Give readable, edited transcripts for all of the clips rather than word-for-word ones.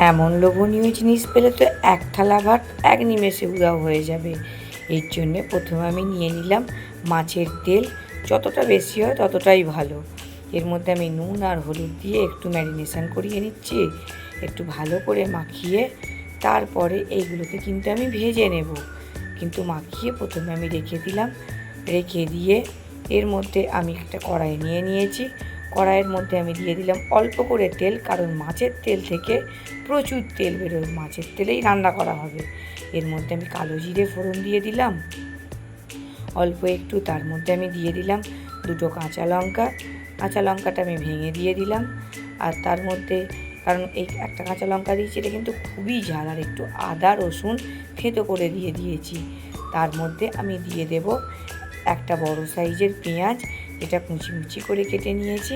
এমন লোভনীয় জিনিস পেলে তো এক থালা ভাত এক নিমেষে উধাও হয়ে যাবে। এর জন্যে প্রথমে আমি নিয়ে নিলাম মাছের তেল, যতটা বেশি হয় ততটাই ভালো। এর মধ্যে আমি নুন আর হলুদ দিয়ে একটু ম্যারিনেশন করিয়ে নিচ্ছি, একটু ভালো করে মাখিয়ে তারপরে এইগুলোকে কিন্তু আমি ভেজে নেব। কিন্তু মাখিয়ে প্রথমে আমি রেখে দিলাম, রেখে দিয়ে এর মধ্যে আমি একটা কড়াই নিয়ে নিয়েছি। কড়াইয়ের মধ্যে আমি দিয়ে দিলাম অল্প করে তেল, কারণ মাছের তেল থেকে প্রচুর তেল বেরোয়, মাছের তেলেই রান্না করা হবে। এর মধ্যে আমি কালো জিরে ফোড়ন দিয়ে দিলাম অল্প একটু, তার মধ্যে আমি দিয়ে দিলাম দুটো কাঁচা লঙ্কা। কাঁচা লঙ্কাটা আমি ভেঙে দিয়ে দিলাম। আর তার মধ্যে, কারণ এই একটা কাঁচা লঙ্কা দিয়েছি, এটা কিন্তু খুবই ঝাল, আর একটু আদা রসুন থেঁতো করে দিয়ে দিয়েছি। তার মধ্যে আমি দিয়ে দেব একটা বড় সাইজের পেঁয়াজ, এটা কুচি কুচি করে কেটে নিয়েছি।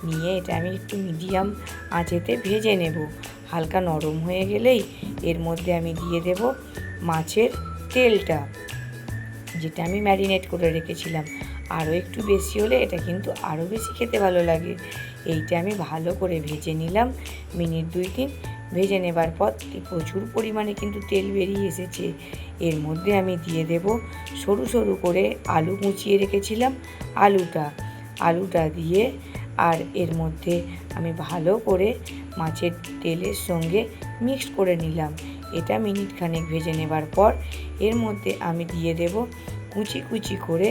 নিয়ে এটা আমি একটু মিডিয়াম আঁচেতে ভেজে নেব। হালকা নরম হয়ে গেলেই এর মধ্যে আমি দিয়ে দেব মাছের তেলটা, যেটা আমি ম্যারিনেট করে রেখেছিলাম। আরও একটু বেশি হলে এটা কিন্তু আরও বেশি খেতে ভালো লাগে। এইটা আমি ভালো করে ভেজে নিলাম। মিনিট 2-3 ভেজে নেবার পর প্রচুর পরিমাণে কিন্তু তেল বেরিয়ে এসেছে। এর মধ্যে আমি দিয়ে দেব সরু সরু করে আলু কুচিয়ে রেখেছিলাম, আলুটা দিয়ে, আর এর মধ্যে আমি ভালো করে মাছের তেলের সঙ্গে মিক্সড করে নিলাম। এটা মিনিট খানেক ভেজে নেবার পর এর মধ্যে আমি দিয়ে দেব কুচি কুচি করে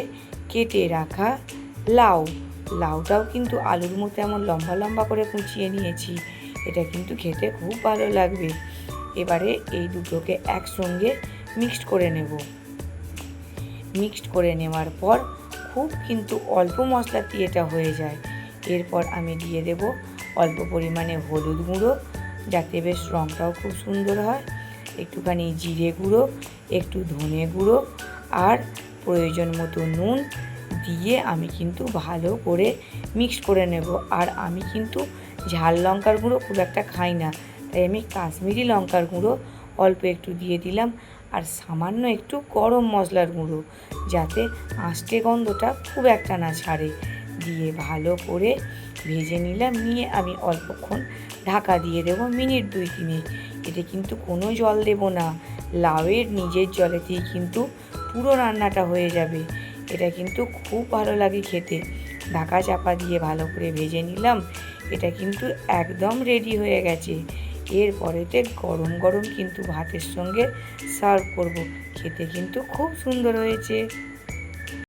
কেটে রাখা লাউটাও কিন্তু আলুর মতো এমন লম্বা লম্বা করে কুচিয়ে নিয়েছি। এটা কিন্তু খেতে খুব ভালো লাগবে। এবারে এই দুটোকে একসঙ্গে মিক্সড করে নেব। মিক্সড করে নেওয়ার পর খুব কিন্তু অল্প মশলা দিয়ে এটা হয়ে যায়। এরপর আমি দিয়ে দেব অল্প পরিমাণে হলুদ গুঁড়ো, যাতে বেশ রঙটাও খুব সুন্দর হয়, একটুখানি জিরে গুঁড়ো, একটু ধনে গুঁড়ো, আর প্রয়োজন মতো নুন দিয়ে আমি কিন্তু ভালো করে মিক্সড করে নেব। আর আমি কিন্তু ঝাল লঙ্কার গুঁড়ো খুব একটা খাই না, তাই আমি কাশ্মীরি লঙ্কার গুঁড়ো অল্প একটু দিয়ে দিলাম, আর সামান্য একটু গরম মশলার গুঁড়ো, যাতে আঁশটে গন্ধটা খুব একটা না ছাড়ে। দিয়ে ভালো করে ভেজে নিলাম। নিয়ে আমি অল্পক্ষণ ঢাকা দিয়ে দেবো, মিনিট 2-3। এতে কিন্তু কোনো জল দেব না, লাউয়ের নিজের জলেতেই কিন্তু পুরো রান্নাটা হয়ে যাবে। এটা কিন্তু খুব ভালো লাগে খেতে। ঢাকা চাপা দিয়ে ভালো করে ভেজে নিলাম। এটা কিন্তু একদম রেডি হয়ে গেছে। এরপরেতে গরম গরম কিন্তু ভাতের সঙ্গে সার্ভ করব। খেতে কিন্তু খুব সুন্দর হয়েছে।